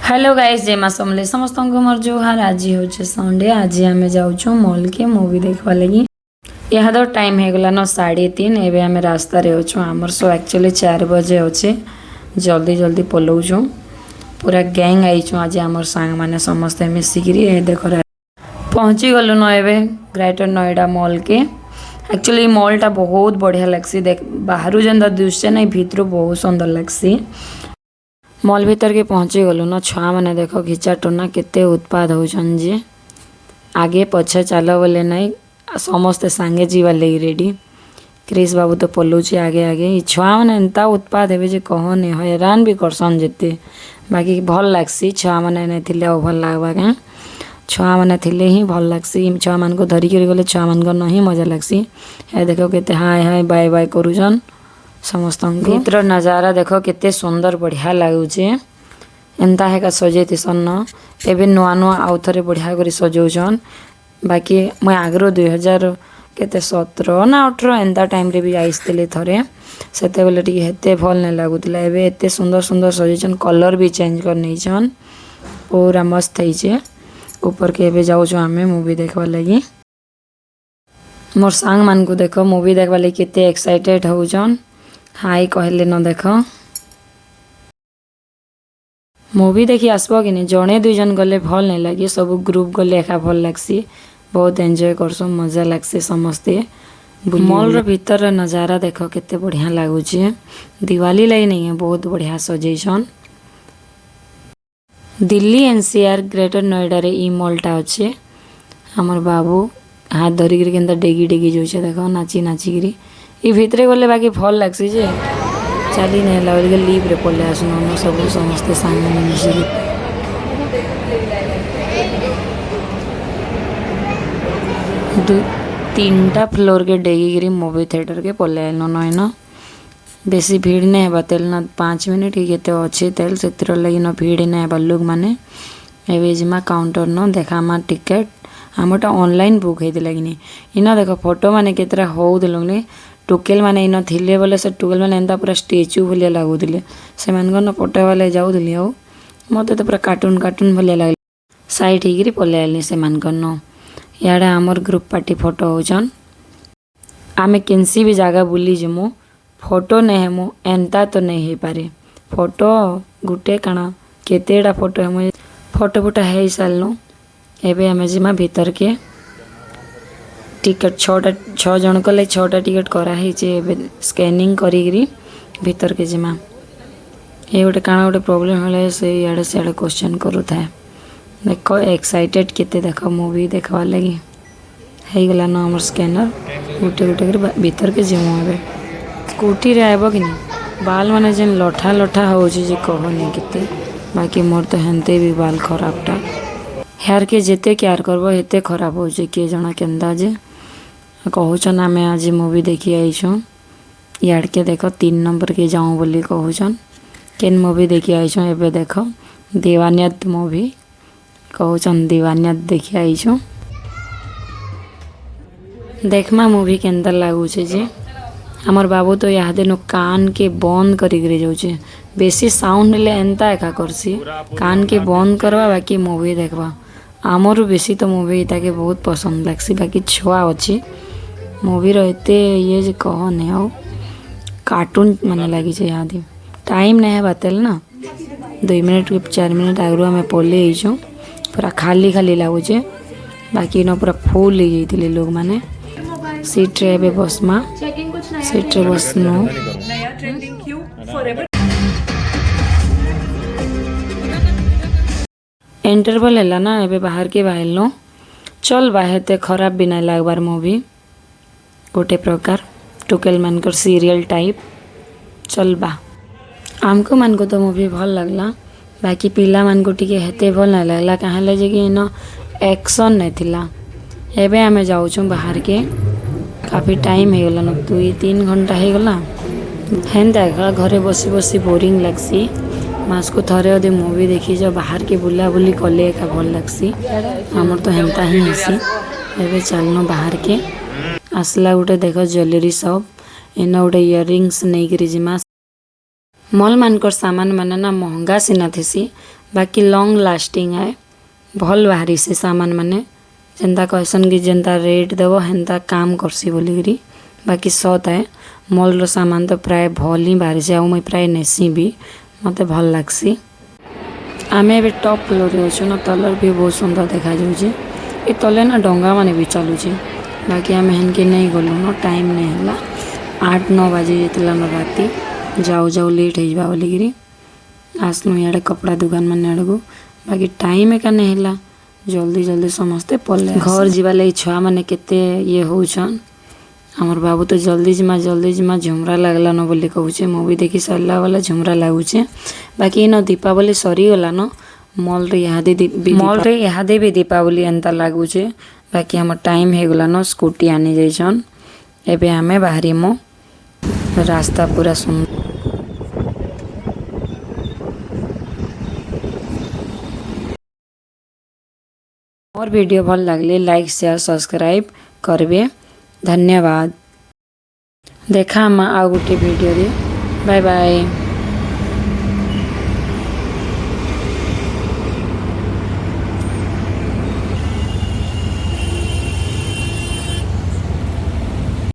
Hello guys, जय माँ समले समस्त को मोर जोहार। आज हूँ संडे। आज आम जाऊँ मॉल के मूवी देखा लगी। यह तो टाइम हो गला न 3:30। एवं आम रास्त आमर सो एक्चुअली 4 बजे अच्छे। जल्दी जल्दी पलाऊँ। पूरा गैंग आईचु आज आमर सांग मैंने समस्ते मिसिकी देख पहुँची गलु न एवं ग्रेटर नोएडा मॉल के। एक्चुअली मॉलटा बहुत बढ़िया लगसी। देख बाहर जेनता दृश्य नहीं, भीतर बहुत सुंदर लगसी। मॉल भीतर के पहुँची गलु न छुआ मैंने देख घिचा टोना केते उत्पाद होचन जे आगे पछे चल बोले नहीं समस्ते सांगे जीवा लगी रेडी। क्रिस बाबू तो पलुचे आगे आगे। छुआ मैंने एंता उत्पाद हे जे कह नहीं हैरान भी करसन जेते। बाकी भल लगसी। छुआ मैंने नहीं थिले और भल लगवा क्या छुआ मैंने थिले ही भल लगसी। छुआ मान को धरिक गले छुआ मान नहीं मजा लगसी। हे देखो केते हाय हाय बाय बाय करूछन समस्त। भीतर नजारा देखो केते सुंदर बढ़िया लगुचे। एंता है का सजे न एवं नुआ नुआ आउ थे बढ़िया कर सजाऊन। बाकी मुझे आगरो 2017 ना 18 एंता टाइम रे भी आईसली थे से हेते भल नहीं लगुला। एवं एत सुंदर सुंदर सजाइछन। कलर भी चेंज कर नहीं पूरा मस्त है। ऊपर के एवं जाऊँ आम मूवी देखवा लगी। मोर सांग मान को देख मूवी देखवा लगी केते एक्साइटेड होचन। हाई कहले न देख मूवी देखी आसब कि नहीं। जड़े दुई जन गले भल नहीं लगे, सब ग्रुप गले एका भल लगसी। बहुत एंजॉय करसो, मजा लगसी समस्ते। मॉल भीतर नजारा देख केते बढ़िया लगुचे। दिवाली लगी नहीं है बहुत बढ़िया suggestion. Delhi NCR greater Noida रे ई मॉलटा अच्छे। हमर बाबू हाथ धरिक के डेगी डेगी जाऊे देख नाची नाचिकी। ये भितरे गले बाकी भल लगसी जे चली नहीं लगे लिप रे पड़े आसन सब समस्ते सांग मिसिकी। दु 3टा फ्लोर के डेगिकी मूवी थिएटर के पले न बेसी भीड़ नहीं है तेल ना 5 मिनट ही केते अच्छे तेल से लगी न भीड़ नहीं है लोग मैंने एवं जिमा काउंटर न देखा टिकेट आमटा ऑनलाइन बुक होती लगी। इन देख फोटो मैंने केतरा हो दिले टुकेल मैंने इन थिले बोले से टुकेल मैंने एंता पूरा स्टेच्यू भाया लगुले से न फोटो वाले जाऊली मत तो पूरा कार्टून कार्टून भाया लगे साइड होकर पलि आनी से न इे आमर ग्रुप पार्टी फोटो होचन। आमे केनसी भी जगह बुली जिमु फोटो नहीं हेमु एंता तो नहीं हो पारे। फोटो गुटे काना केतेटा फोटो हेमु फोटो फुटा है सारनु। एवं आम जिमा भीतर के टिकट 6 जन को लगे 6टा टिकट कराई स्कैनिंग करी भीतर के जिमा। ये गोटे काना गोटे प्रोब्लेम है से इे सियाड़े क्वेश्चन करूए। देख एक्साइटेड केते देख मूवी देखवा लगी है गला न आमर स्कैनर गोटे गोटे कर भीतर के जिमु। ए स्कूटी रे आब कि नहीं बाल माने जेन लठा लठा हो कहनी केते। बाकी मोर तो हेन्ते भी बाल खराबटा हेयर के जेते केयर करबो हेते खराब हो किए जना केन्दा जे कहूचन। आम आज मूवी देखी आईछुँ याड के देख 3 नंबर के जाऊँ बोली कहूचन। केन मूवी देखी आईछुँ एबे देख दीवानियत मूवी कहूचन दीवानियत देखी आईछुँ। देखमा मूवी केन्दा लगुचे जे हमर बाबू तो यहाँ दिन कान के बंद करी जाऊे। बेसी साउंड ले एंता एका करसी कान के बंद करवा बाकी मूवी देखवा। आमर बेसी तो मूवी ताके बहुत पसंद लगसी। बाकी छुआ अच्छी मूवी रहते ये कह नहीं आओ कार्टून मैंने लगी यहाँ दी टाइम नहीं है बातेल ना 2 मिनट 4 मिनट आगु आम पलि आईचुँ पूरा खाली खाली लगुचे। बाकी न पूरा फुल हो जाते लोग मैंने सीट रे बसमा सीट रे बसनु। इंटरवल है ना एबे बाहर के बाहर चल बाहते खराब भी नहीं लगबार मूवी गोटे प्रकार टुकेल मानकर सीरियल टाइप चल बा। आमको मान को तो मूवी भल लगला। बाकी पिला मान को टिके हेते भल नहीं लगला कहाँ जे कि इन एक्शन नहीं थिला। एबे आम जाऊँ बाहर के काफ़ी टाइम हो गला 2-3 घंटा हो गला। हेन्ता घरे बसी बसी बोरिंग लगसी। मास को थरे अदे मूवी देखी जो बाहर के बुला बुली कले का भल लगसी। आमर तो हेन्ता ही हेसी। एबे चलनो बाहर के आसला गोटे देख ज्वेलरी शॉप इन गोटे इयरिंग्स नहीं करी जिमा। मॉल मानकर सामान माने ना महंगा सीना थी बाकी लॉन्ग लास्टिंग है भल बाहरी से सामान माने जेन्ता कहसन कि जेन्ता रेट देव हेन्ता काम करसी बोलिकी बाकी सत है मॉल सामान तो प्राय भल ही बाहरी से मुई प्राय नेसी भी मत भल लगसी। आम ए टॉप फ्लोर अच्छु ना तलर भी बहुत सुंदर देखा जाऊे ये तले ना डंगा माने भी चलुचे बाकी आम हेनके नहीं गलु न टाइम नहीं है 8-9 बाजी जाता न राति जाऊ जाऊ लेट हो बोलिकी आसनु इे कपड़ा दुकान मान आड़ को बाकी टाइम एका नहीं है जल्दी जल्दी समस्ते पड़े घर जीवा लगी छुआ मैंने केते ये होचन हमर बाबू तो जल्दी जिमा झुमरा लगला न बोली कहूचे मूवी देखी सरला वाला झुमरा लगुचे बाकी न दीपावली सरीगला न मॉल रे इहादे भी दीपावली एंता लगुचे बाकी हमर टाइम हेगला न स्कूटी आनी जाइछन एबे हमें बाहरी मो रास्ता पूरा सुंदर और वीडियो भल लगले लाइक शेयर सब्सक्राइब करबे धन्यवाद। देखा हम आ गोटे वीडियो रे बाय बाय।